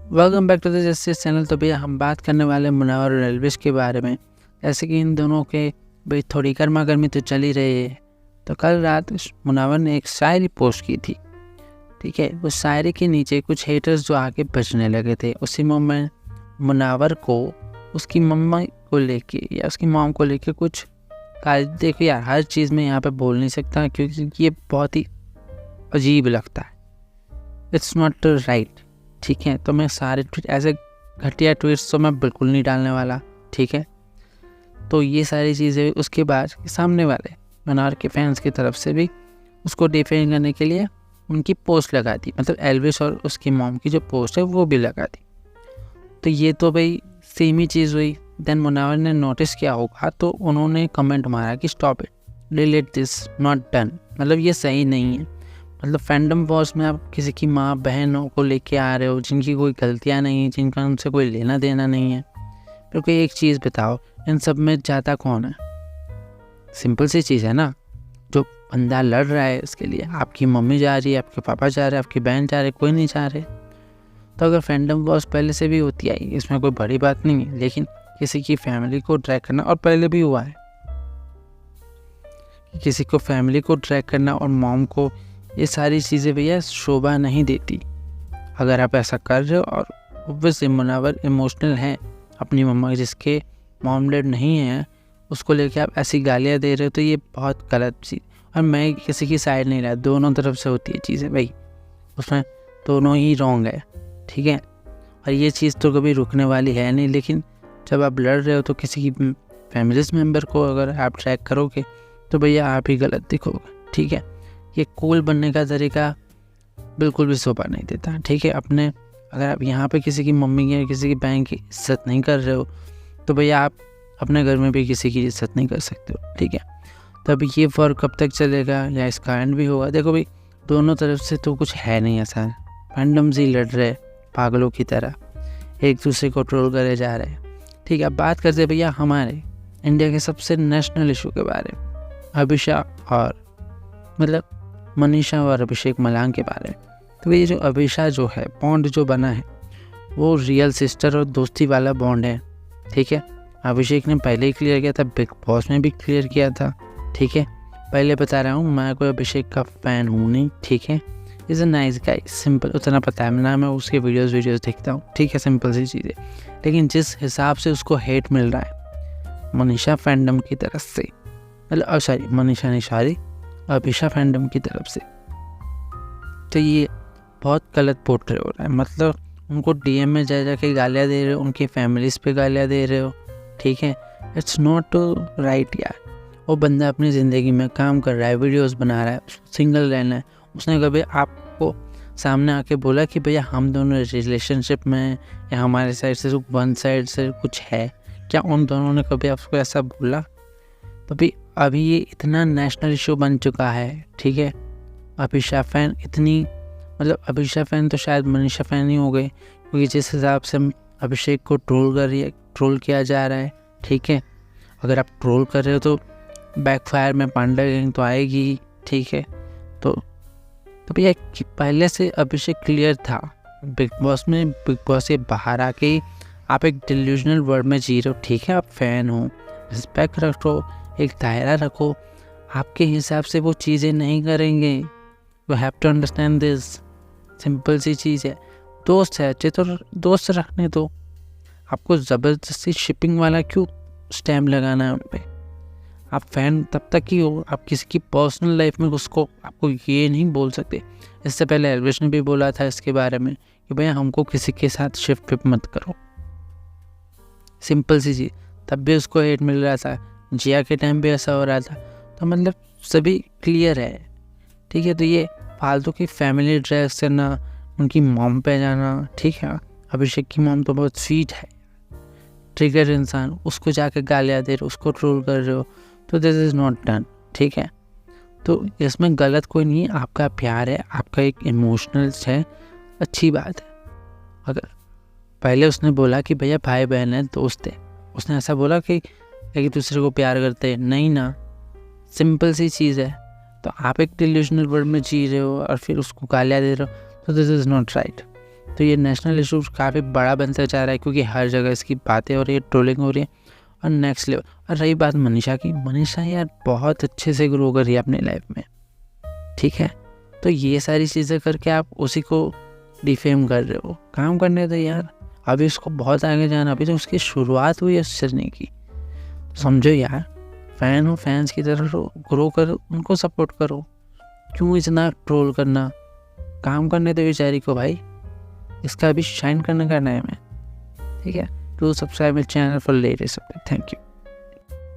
Welcome back to the Justice Channel. तो भैया हम बात करने वाले मुनावर और एल्विश के बारे में। जैसे कि इन दोनों के भाई थोड़ी गर्मा गर्मी तो चल ही रही है। तो कल रात मुनावर ने एक शायरी पोस्ट की थी, ठीक है। उस शायरी के नीचे कुछ हेटर्स जो आके बजने लगे थे। उसी मोमेंट मुनावर को उसकी मम्मा को लेके या उसकी मॉम को लेके कुछ देखो यार, हर चीज़ में यहाँ पे बोल नहीं सकता क्योंकि ये बहुत ही अजीब लगता है। इट्स नॉट राइट, ठीक है। तो मैं सारे ऐसे घटिया ट्वीट्स तो मैं बिल्कुल नहीं डालने वाला, ठीक है। तो ये सारी चीज़ें उसके बाद सामने वाले मुनावर के फैंस की तरफ से भी उसको डिफेंड करने के लिए उनकी पोस्ट लगा दी, मतलब एल्विश और उसकी मॉम की जो पोस्ट है वो भी लगा दी। तो ये तो भाई सेम ही चीज़ हुई। देन मुनावर ने नोटिस किया होगा तो उन्होंने कमेंट मारा कि stop it, delete this, not done. मतलब ये सही नहीं है। मतलब फैंडम वॉर्स में आप किसी की माँ बहनों को लेके आ रहे हो जिनकी कोई गलतियाँ नहीं है, जिनका उनसे कोई लेना देना नहीं है। फिर कोई एक चीज़ बताओ, इन सब में जाता कौन है? सिंपल सी चीज़ है ना, जो बंदा लड़ रहा है इसके लिए, आपकी मम्मी जा रही है, आपके पापा जा रहे हैं, आपकी बहन जा रही है, कोई नहीं जा रहे। तो अगर फैंडम वॉर्स पहले से भी होती आई, इसमें कोई बड़ी बात नहीं है। लेकिन किसी की फैमिली को ट्रैक करना, और पहले भी हुआ है कि किसी को फैमिली को ट्रैक करना और मॉम को, ये सारी चीज़ें भैया शोभा नहीं देती। अगर आप ऐसा कर रहे हो और ऑब्वियसली मुनावर इमोशनल हैं अपनी मम्मा, जिसके मॉम डैड नहीं है, उसको लेके आप ऐसी गालियाँ दे रहे हो, तो ये बहुत गलत चीज़। और मैं किसी की साइड नहीं रहा, दोनों तरफ से होती है चीज़ें भाई, उसमें दोनों ही रॉन्ग है, ठीक है। और ये चीज़ तो कभी रुकने वाली है नहीं। लेकिन जब आप लड़ रहे हो तो किसी की फैमिलीज मेम्बर को अगर आप ट्रैक करोगे तो भैया आप ही गलत दिखोगे, ठीक है। ये कूल बनने का तरीका बिल्कुल भी शोभा नहीं देता, ठीक है। अगर आप यहाँ पे किसी की मम्मी की या किसी की बहन की इज्जत नहीं कर रहे हो तो भैया आप अपने घर में भी किसी की इज्जत नहीं कर सकते हो, ठीक है। तो अभी ये फ़र्क कब तक चलेगा या इसका एंड भी होगा? देखो भाई, दोनों तरफ से तो कुछ है नहीं ऐसा। फैंडम्स ही लड़ रहे पागलों की तरह, एक दूसरे को ट्रोल करे जा रहे हैं, ठीक है। अब बात करते हैं भैया हमारे इंडिया के सबसे नेशनल इशू के बारे में, अभिषा और मतलब मनीषा और अभिषेक मलांग के बारे में। तो ये जो अभिषा जो है, बॉन्ड जो बना है वो रियल सिस्टर और दोस्ती वाला बॉन्ड है, ठीक है। अभिषेक ने पहले ही क्लियर किया था, बिग बॉस में भी क्लियर किया था, ठीक है। पहले बता रहा हूँ, मैं कोई अभिषेक का फ़ैन हूँ नहीं, ठीक है। Is a nice guy, simple, उतना पता है ना, मैं उसके वीडियोस देखता हूँ, ठीक है, सिंपल सी चीज़ है। लेकिन जिस हिसाब से उसको हेट मिल रहा है मनीषा फैंडम की तरफ से, मतलब सॉरी मनीषा नहीं, सॉरी अभिषा फैंडम की तरफ से, तो ये बहुत गलत पोर्ट्रे हो रहा है। मतलब उनको डीएम में जा के गालियाँ दे रहे हो, उनकी फैमिलीज़ पे गालियाँ दे रहे हो, ठीक है। इट्स नॉट राइट यार। वो बंदा अपनी ज़िंदगी में काम कर रहा है, वीडियोस बना रहा है, सिंगल रहना है। उसने कभी आपको सामने आके बोला कि भैया हम दोनों रिलेशनशिप में हैं या हमारे साइड से वन साइड से कुछ है? क्या उन दोनों ने कभी आपको ऐसा बोला? तो अभी ये इतना नेशनल इशू बन चुका है, ठीक है। अभिषा फैन इतनी, मतलब अभिषा फैन तो शायद मनीषा फैन ही हो गए, क्योंकि जिस हिसाब से अभिषेक को ट्रोल किया जा रहा है, ठीक है। अगर आप ट्रोल कर रहे हो तो बैकफायर में पांडा गैंग तो आएगी ही, ठीक है। तो भैया पहले से अभिषेक क्लियर था बिग बॉस में, बिग बॉस से बाहर आके आप एक डिल्यूजनल वर्ल्ड में जी रहे हो, ठीक है। आप फैन हो, रिस्पेक्ट रखो, एक दायरा रखो, आपके हिसाब से वो चीज़ें नहीं करेंगे। You have to understand this, simple सी चीज़ है। दोस्त है अच्छे तो दोस्त रखने दो, आपको ज़बरदस्ती शिपिंग वाला क्यों स्टैम्प लगाना है उन पर? आप फ़ैन तब तक ही हो, आप किसी की पर्सनल लाइफ में उसको आपको ये नहीं बोल सकते। इससे पहले एल्विश ने भी बोला था इसके बारे में कि भैया हमको किसी के साथ शिफ्ट मत करो, सिंपल सी चीज़। तब भी उसको हेट मिल रहा था, जिया के टाइम भी ऐसा हो रहा था। तो मतलब सभी क्लियर है, ठीक है। तो ये फालतू की फैमिली ड्रेस करना, उनकी मॉम पे जाना, ठीक है। अभिषेक की मॉम तो बहुत स्वीट है, ट्रिगर इंसान, उसको जाकर गालियाँ दे रहे हो, उसको ट्रोल कर रहे हो, तो दिस इज़ नॉट डन, ठीक है। तो इसमें गलत कोई नहीं है, आपका प्यार है, आपका एक इमोशनल है, अच्छी बात है। अगर पहले उसने बोला कि भैया भाई बहन है, दोस्त है, उसने ऐसा बोला कि एक दूसरे को प्यार करते हैं, नहीं ना, सिंपल सी चीज़ है। तो आप एक डिल्यूजनल वर्ल्ड में जी रहे हो और फिर उसको गालियाँ दे रहे हो, तो दिस इज़ नॉट राइट। तो ये नेशनल इशू काफ़ी बड़ा बनता जा रहा है, क्योंकि हर जगह इसकी बातें हो रही है, ट्रोलिंग हो रही है और नेक्स्ट लेवल। और रही बात मनीषा की, मनीषा यार बहुत अच्छे से ग्रो कर रही है अपनी लाइफ में, ठीक है। तो ये सारी चीज़ें करके आप उसी को डिफेम कर रहे हो, काम करने दो यार, अभी उसको बहुत आगे जाना, अभी तो उसकी शुरुआत हुई है उस जर्नी की। समझो यार, फ़ैन हो, फैंस की तरह ग्रो करो, उनको सपोर्ट करो, क्यों इतना ट्रोल करना। काम करने दो बेचारी को भाई, इसका अभी शाइन करने का टाइम है, ठीक है। To subscribe my channel for latest update. Thank you.